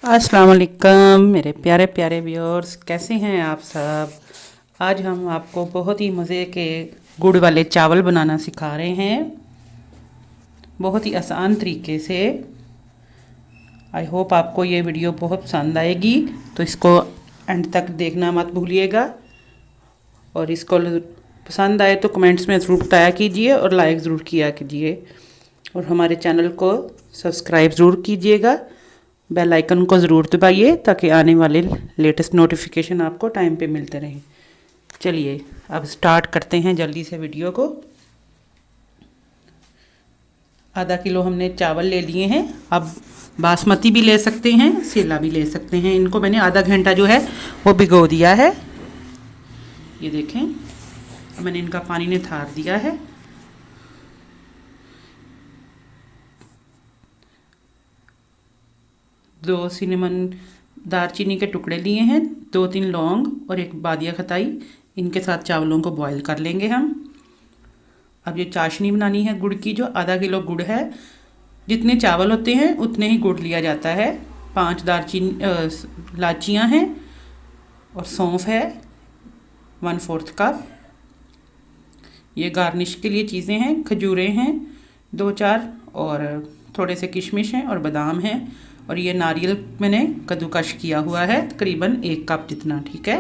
अस्सलाम वालेकुम मेरे प्यारे प्यारे व्यूअर्स, कैसे हैं आप सब। आज हम आपको बहुत ही मज़े के गुड़ वाले चावल बनाना सिखा रहे हैं, बहुत ही आसान तरीके से। आई होप आपको ये वीडियो बहुत पसंद आएगी, तो इसको एंड तक देखना मत भूलिएगा। और इसको पसंद आए तो कमेंट्स में ज़रूर बताया कीजिए और लाइक ज़रूर किया कीजिए, और हमारे चैनल को सब्सक्राइब ज़रूर कीजिएगा। बेल आइकन को ज़रूर दबाइए ताकि आने वाले लेटेस्ट नोटिफिकेशन आपको टाइम पे मिलते रहें। चलिए अब स्टार्ट करते हैं जल्दी से वीडियो को। आधा किलो हमने चावल ले लिए हैं। अब बासमती भी ले सकते हैं, सेला भी ले सकते हैं। इनको मैंने आधा घंटा जो है वो भिगो दिया है। ये देखें, अब मैंने इनका पानी निथार दिया है। दो सिनेमन दालचीनी के टुकड़े लिए हैं, 2-3 लौंग और एक बादिया खताई। इनके साथ चावलों को बॉईल कर लेंगे हम। अब ये चाशनी बनानी है गुड़ की। जो आधा किलो गुड़ है, जितने चावल होते हैं उतने ही गुड़ लिया जाता है। 5 दालचीनी इलायचियाँ हैं और सौंफ है 1/4 कप। ये गार्निश के लिए चीज़ें हैं। खजूरें हैं 2-4 और थोड़े से किशमिश हैं और बादाम हैं। और ये नारियल मैंने कद्दूकश किया हुआ है, तकरीबन 1 कप जितना। ठीक है,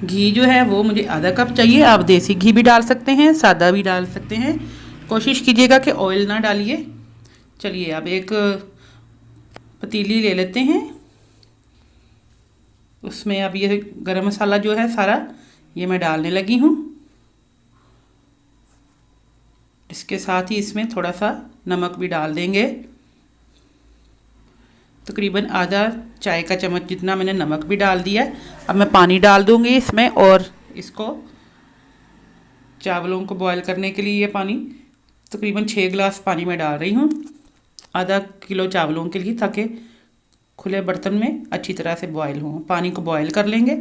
घी जो है वो मुझे आधा कप चाहिए। आप देसी घी भी डाल सकते हैं, सादा भी डाल सकते हैं। कोशिश कीजिएगा कि ऑयल ना डालिए। चलिए अब एक पतीली ले लेते हैं। उसमें अब ये गरम मसाला जो है सारा ये मैं डालने लगी हूँ। इसके साथ ही इसमें थोड़ा सा नमक भी डाल देंगे। तकरीबन आधा चाय का चम्मच जितना मैंने नमक भी डाल दिया। अब मैं पानी डाल दूंगी इसमें, और इसको चावलों को बॉईल करने के लिए ये पानी तकरीबन 6 गिलास पानी में डाल रही हूँ, आधा किलो चावलों के लिए, ताकि खुले बर्तन में अच्छी तरह से बॉईल हो। पानी को बॉईल कर लेंगे।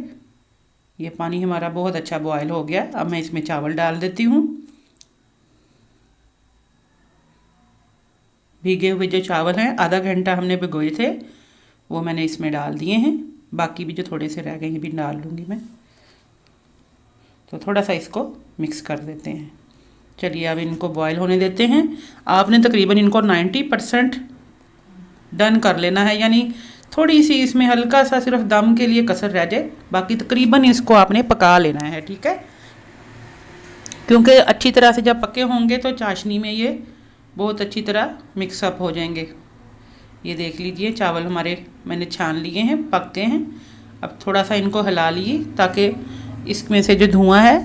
ये पानी हमारा बहुत अच्छा बॉईल हो गया। अब मैं इसमें चावल डाल देती हूँ। भीगे हुए जो चावल हैं, आधा घंटा हमने भिगोए थे, वो मैंने इसमें डाल दिए हैं। बाकी भी जो थोड़े से रह गए हैं भी डाल लूँगी मैं। तो थोड़ा सा इसको मिक्स कर देते हैं। चलिए अब इनको बॉईल होने देते हैं। आपने तकरीबन इनको 90% डन कर लेना है, यानी थोड़ी सी इसमें हल्का सा सिर्फ दम के लिए कसर रह जाए, बाकी तकरीबन इसको आपने पका लेना है। ठीक है, क्योंकि अच्छी तरह से जब पके होंगे तो चाशनी में ये बहुत अच्छी तरह मिक्सअप हो जाएंगे। ये देख लीजिए चावल हमारे मैंने छान लिए हैं, पक गए हैं। अब थोड़ा सा इनको हिला लिए ताकि इसमें से जो धुआं है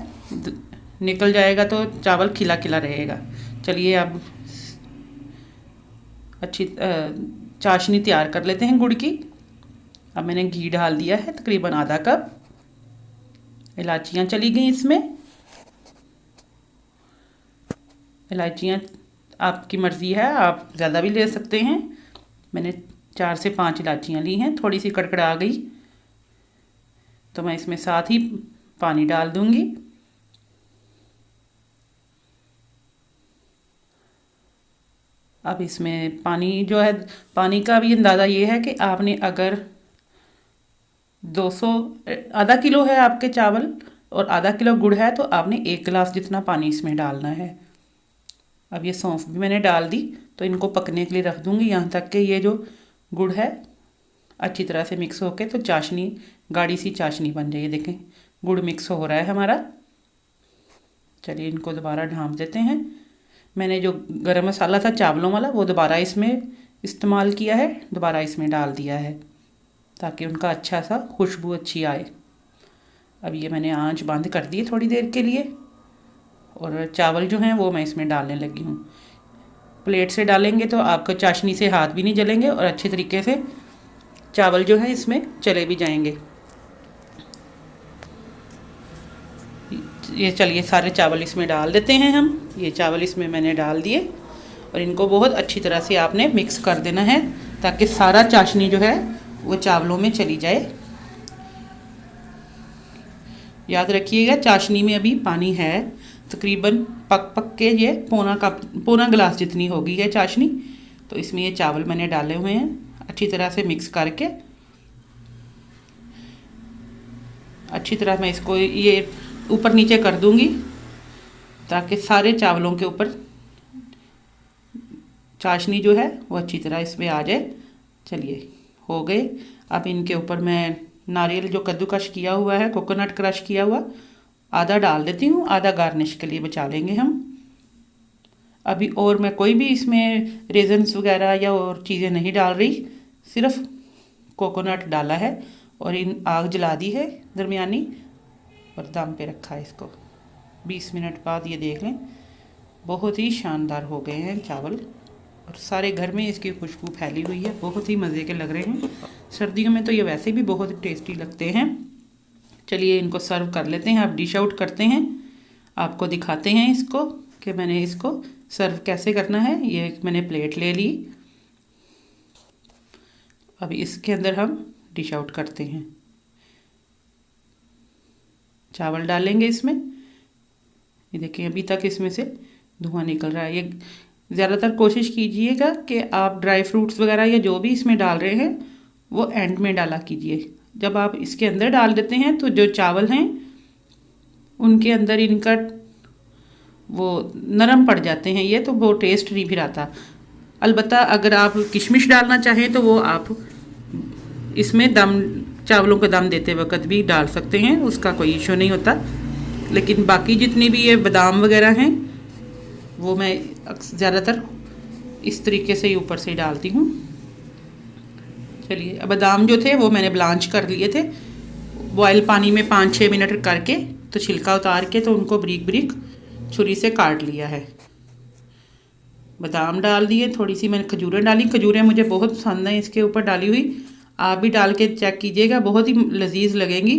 निकल जाएगा, तो चावल खिला खिला रहेगा। चलिए अब अच्छी चाशनी तैयार कर लेते हैं गुड़ की। अब मैंने घी डाल दिया है तकरीबन आधा कप। इलायचियाँ चली गई इसमें। इलायचियाँ आपकी मर्ज़ी है, आप ज़्यादा भी ले सकते हैं। मैंने 4 से 5 इलायचियाँ ली हैं। थोड़ी सी कड़कड़ा गई तो मैं इसमें साथ ही पानी डाल दूँगी। अब इसमें पानी जो है, पानी का भी अंदाज़ा ये है कि आपने अगर 200 आधा किलो है आपके चावल और आधा किलो गुड़ है, तो आपने 1 गिलास जितना पानी इसमें डालना है। अब ये सौंफ भी मैंने डाल दी, तो इनको पकने के लिए रख दूँगी यहाँ तक कि ये जो गुड़ है अच्छी तरह से मिक्स होके तो चाशनी, गाढ़ी सी चाशनी बन जाए। देखें गुड़ मिक्स हो रहा है हमारा। चलिए इनको दोबारा ढाँप देते हैं। मैंने जो गरम मसाला था चावलों वाला वो दोबारा इसमें इस्तेमाल किया है, दोबारा इसमें डाल दिया है ताकि उनका अच्छा सा खुशबू अच्छी आए। अब ये मैंने आंच बंद कर दी थोड़ी देर के लिए, और चावल जो हैं वो मैं इसमें डालने लगी हूँ। प्लेट से डालेंगे तो आपको चाशनी से हाथ भी नहीं जलेंगे और अच्छे तरीके से चावल जो है इसमें चले भी जाएंगे। ये चलिए सारे चावल इसमें डाल देते हैं हम। ये चावल इसमें मैंने डाल दिए और इनको बहुत अच्छी तरह से आपने मिक्स कर देना है ताकि सारा चाशनी जो है वो चावलों में चली जाए। याद रखिएगा चाशनी में अभी पानी है, तकरीबन पक के ये पौना गिलास जितनी होगी है चाशनी। तो इसमें ये चावल मैंने डाले हुए हैं। अच्छी तरह से मिक्स करके अच्छी तरह मैं इसको ये ऊपर नीचे कर दूंगी ताकि सारे चावलों के ऊपर चाशनी जो है वो अच्छी तरह इसमें आ जाए। चलिए हो गए। अब इनके ऊपर मैं नारियल जो कद्दूकश किया हुआ है, कोकोनट क्रश किया हुआ, आधा डाल देती हूँ, आधा गार्निश के लिए बचा लेंगे हम। अभी और मैं कोई भी इसमें रेजन्स वगैरह या और चीज़ें नहीं डाल रही, सिर्फ कोकोनट डाला है और इन आग जला दी है दरमियानी और दम पे रखा है इसको। 20 मिनट बाद ये देख लें, बहुत ही शानदार हो गए हैं चावल और सारे घर में इसकी खुशबू फैली हुई है। बहुत ही मज़े के लग रहे हैं। सर्दियों में तो ये वैसे भी बहुत टेस्टी लगते हैं। चलिए इनको सर्व कर लेते हैं। अब डिश आउट करते हैं, आपको दिखाते हैं इसको कि मैंने इसको सर्व कैसे करना है। ये मैंने प्लेट ले ली। अब इसके अंदर हम डिश आउट करते हैं। चावल डालेंगे इसमें। ये देखिए अभी तक इसमें से धुआं निकल रहा है। ये ज़्यादातर कोशिश कीजिएगा कि आप ड्राई फ्रूट्स वगैरह या जो भी इसमें डाल रहे हैं वो एंड में डाला कीजिए। जब आप इसके अंदर डाल देते हैं तो जो चावल हैं उनके अंदर इनका वो नरम पड़ जाते हैं, ये तो वो टेस्ट नहीं फिर आता। अलबत्ता अगर आप किशमिश डालना चाहें तो वो आप इसमें दम चावलों को दम देते वक्त भी डाल सकते हैं, उसका कोई इशू नहीं होता। लेकिन बाकी जितनी भी ये बादाम वगैरह हैं वो मैं ज़्यादातर इस तरीके से ही ऊपर से डालती हूँ। चलिए बादाम जो थे वो मैंने ब्लांच कर लिए थे बॉयल पानी में 5-6 मिनट करके, तो छिलका उतार के तो उनको बारीक बारीक छुरी से काट लिया है। बादाम डाल दिए, थोड़ी सी मैंने खजूरें डाली। खजूरें मुझे बहुत पसंद है इसके ऊपर डाली हुई। आप भी डाल के चेक कीजिएगा, बहुत ही लजीज लगेंगी।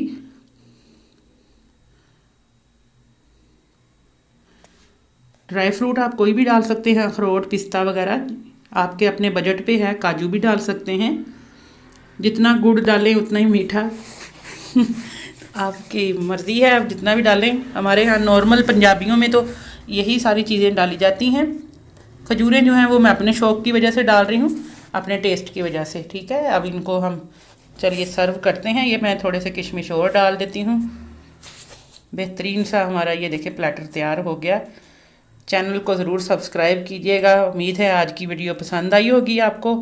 ड्राई फ्रूट आप कोई भी डाल सकते हैं, अखरोट पिस्ता वगैरह आपके अपने बजट पे है। काजू भी डाल सकते हैं, जितना गुड़ डालें उतना ही मीठा आपकी मर्ज़ी है, आप जितना भी डालें। हमारे यहाँ नॉर्मल पंजाबियों में तो यही सारी चीज़ें डाली जाती हैं। खजूरें जो हैं वो मैं अपने शौक़ की वजह से डाल रही हूँ, अपने टेस्ट की वजह से। ठीक है, अब इनको हम चलिए सर्व करते हैं। ये मैं थोड़े से किशमिश और डाल देती हूँ। बेहतरीन सा हमारा ये देखिए प्लेटर तैयार हो गया। चैनल को ज़रूर सब्सक्राइब कीजिएगा। उम्मीद है आज की वीडियो पसंद आई होगी आपको।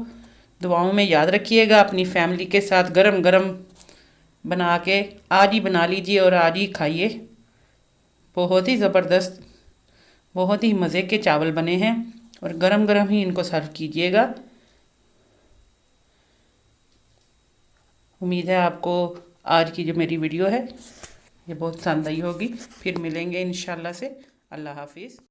दुआओं में याद रखिएगा। अपनी फैमिली के साथ गरम गरम बना के आज ही बना लीजिए और आज ही खाइए। बहुत ही ज़बरदस्त, बहुत ही मज़े के चावल बने हैं और गरम गरम ही इनको सर्व कीजिएगा। उम्मीद है आपको आज की जो मेरी वीडियो है ये बहुत पसंद आई होगी। फिर मिलेंगे इंशाल्लाह से। अल्लाह हाफिज़।